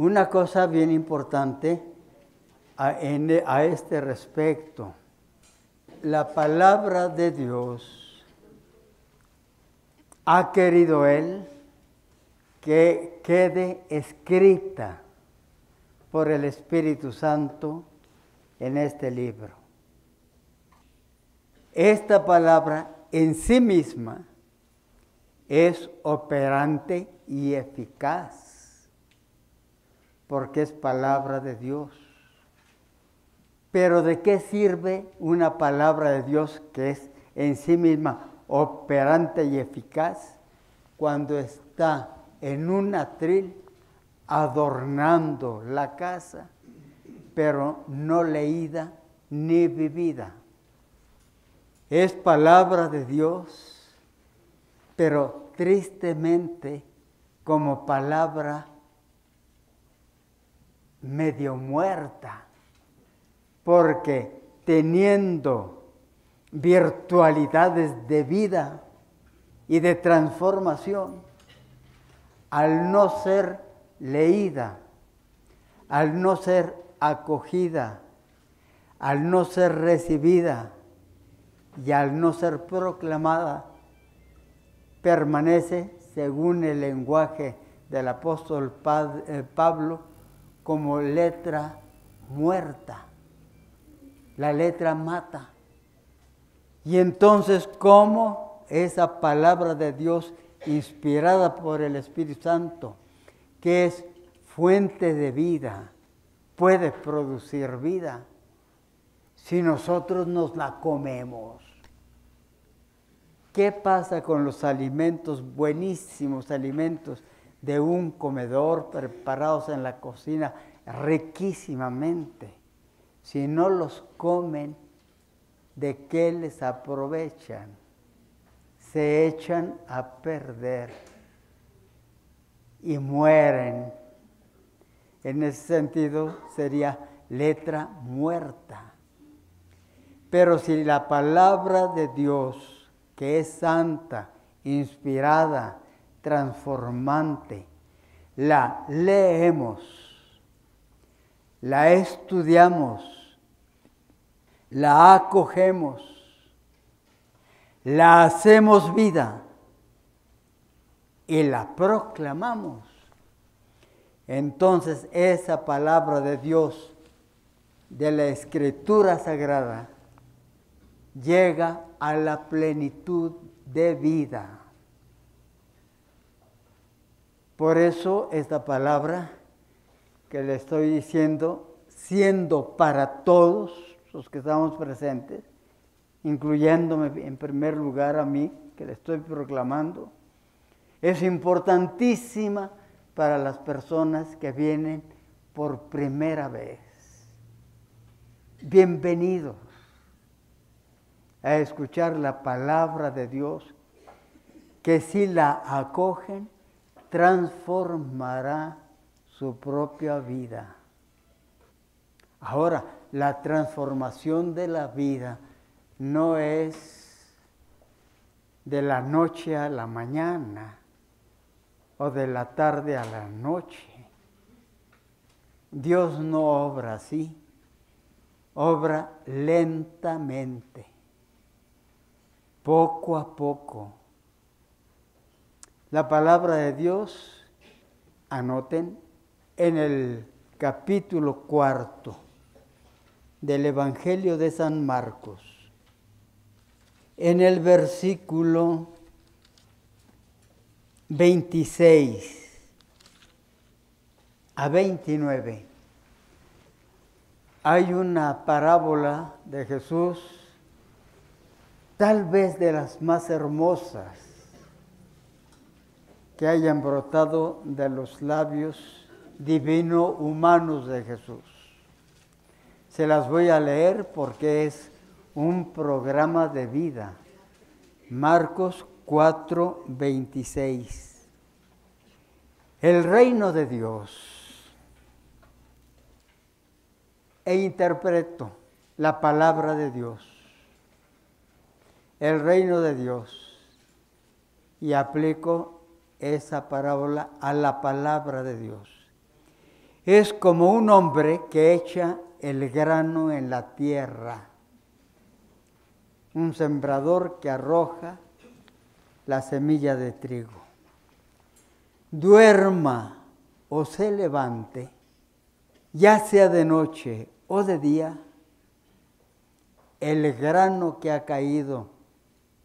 Una cosa bien importante a este respecto, la palabra de Dios ha querido Él que quede escrita por el Espíritu Santo en este libro. Esta palabra en sí misma es operante y eficaz, porque es palabra de Dios. Pero ¿de qué sirve una palabra de Dios que es en sí misma operante y eficaz cuando está en un atril adornando la casa, pero no leída ni vivida? Es palabra de Dios, pero tristemente como palabra medio muerta, porque teniendo virtualidades de vida y de transformación, al no ser leída, al no ser acogida, al no ser recibida y al no ser proclamada, permanece, según el lenguaje del apóstol Pablo, como letra muerta. La letra mata. Y entonces, ¿cómo esa palabra de Dios inspirada por el Espíritu Santo, que es fuente de vida, puede producir vida si nosotros nos la comemos? ¿Qué pasa con los alimentos, buenísimos alimentos de un comedor preparados en la cocina riquísimamente? Si no los comen, ¿de qué les aprovechan? Se echan a perder y mueren. En ese sentido sería letra muerta. Pero si la palabra de Dios, que es santa, inspirada, transformante, la leemos, la estudiamos, la acogemos, la hacemos vida y la proclamamos, entonces esa palabra de Dios, de la Escritura Sagrada, llega a la plenitud de vida. Por eso esta palabra que le estoy diciendo, siendo para todos los que estamos presentes, incluyéndome en primer lugar a mí, que le estoy proclamando, es importantísima para las personas que vienen por primera vez. Bienvenidos a escuchar la palabra de Dios, que si la acogen, transformará su propia vida. Ahora, la transformación de la vida no es de la noche a la mañana o de la tarde a la noche. Dios no obra así, obra lentamente, poco a poco. La palabra de Dios, anoten, en el capítulo 4 del Evangelio de San Marcos, en el versículo 26 a 29, hay una parábola de Jesús, tal vez de las más hermosas que hayan brotado de los labios divino-humanos de Jesús. Se las voy a leer porque es un programa de vida. Marcos 4, 26. El reino de Dios. E interpreto la palabra de Dios. El reino de Dios. Y aplico esa parábola a la palabra de Dios. Es como un hombre que echa el grano en la tierra. Un sembrador que arroja la semilla de trigo. Duerma o se levante, ya sea de noche o de día, el grano que ha caído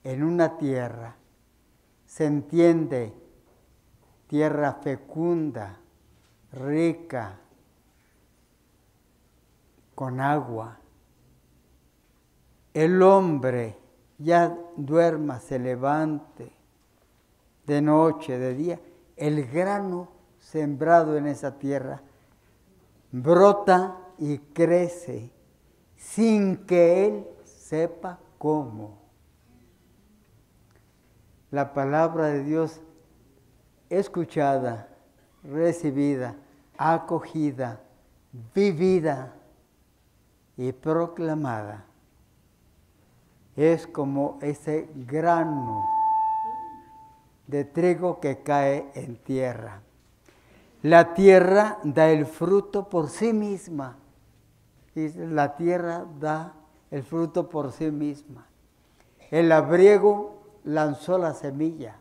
en una tierra, se entiende tierra fecunda, rica, con agua. El hombre ya duerma, se levante, de noche, de día, el grano sembrado en esa tierra brota y crece sin que él sepa cómo. La palabra de Dios escuchada, recibida, acogida, vivida y proclamada es como ese grano de trigo que cae en tierra. La tierra da el fruto por sí misma. La tierra da el fruto por sí misma. El labriego lanzó la semilla,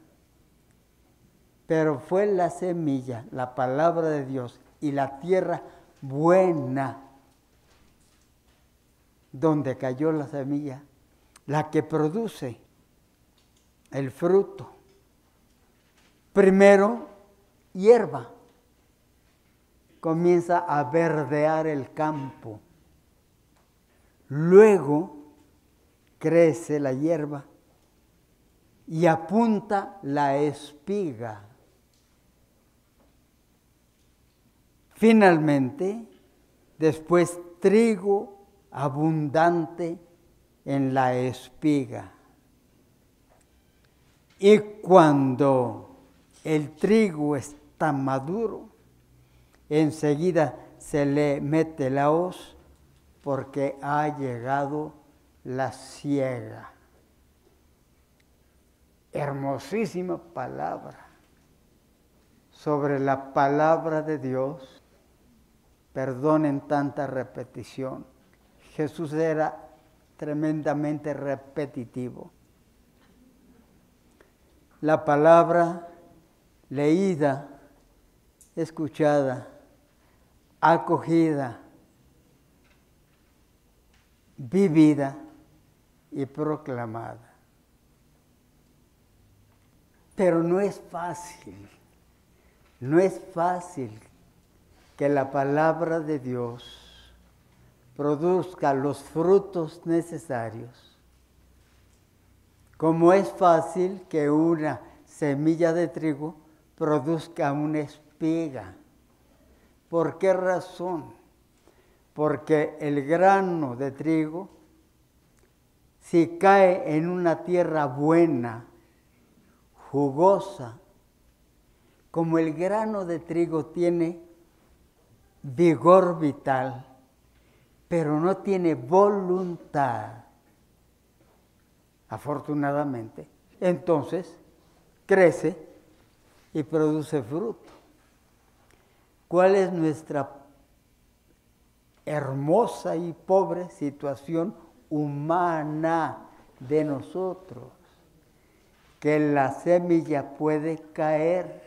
pero fue la semilla, la palabra de Dios y la tierra buena, donde cayó la semilla, la que produce el fruto. Primero, hierba. Comienza a verdear el campo. Luego crece la hierba y apunta la espiga. Finalmente, después trigo abundante en la espiga. Y cuando el trigo está maduro, enseguida se le mete la hoz porque ha llegado la siega. Hermosísima palabra. Sobre la palabra de Dios, perdonen tanta repetición. Jesús era tremendamente repetitivo. La palabra leída, escuchada, acogida, vivida y proclamada. Pero no es fácil que la palabra de Dios produzca los frutos necesarios. Como es fácil que una semilla de trigo produzca una espiga. ¿Por qué razón? Porque el grano de trigo, si cae en una tierra buena, jugosa, como el grano de trigo tiene vigor vital, pero no tiene voluntad, afortunadamente, entonces crece y produce fruto. ¿Cuál es nuestra hermosa y pobre situación humana de nosotros? Que la semilla puede caer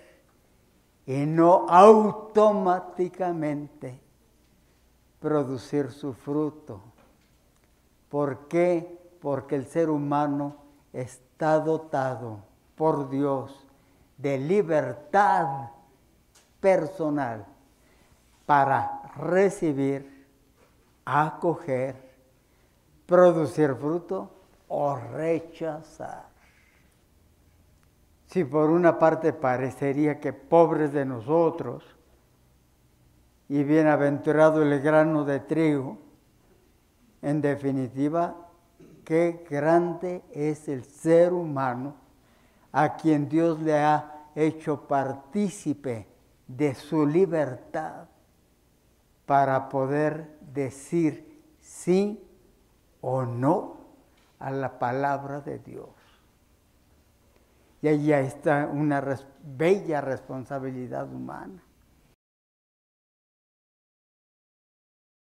y no automáticamente producir su fruto. ¿Por qué? Porque el ser humano está dotado por Dios de libertad personal para recibir, acoger, producir fruto o rechazar. Si por una parte parecería que pobres de nosotros y bienaventurado el grano de trigo, en definitiva, qué grande es el ser humano a quien Dios le ha hecho partícipe de su libertad para poder decir sí o no a la palabra de Dios. Y allí está una bella responsabilidad humana.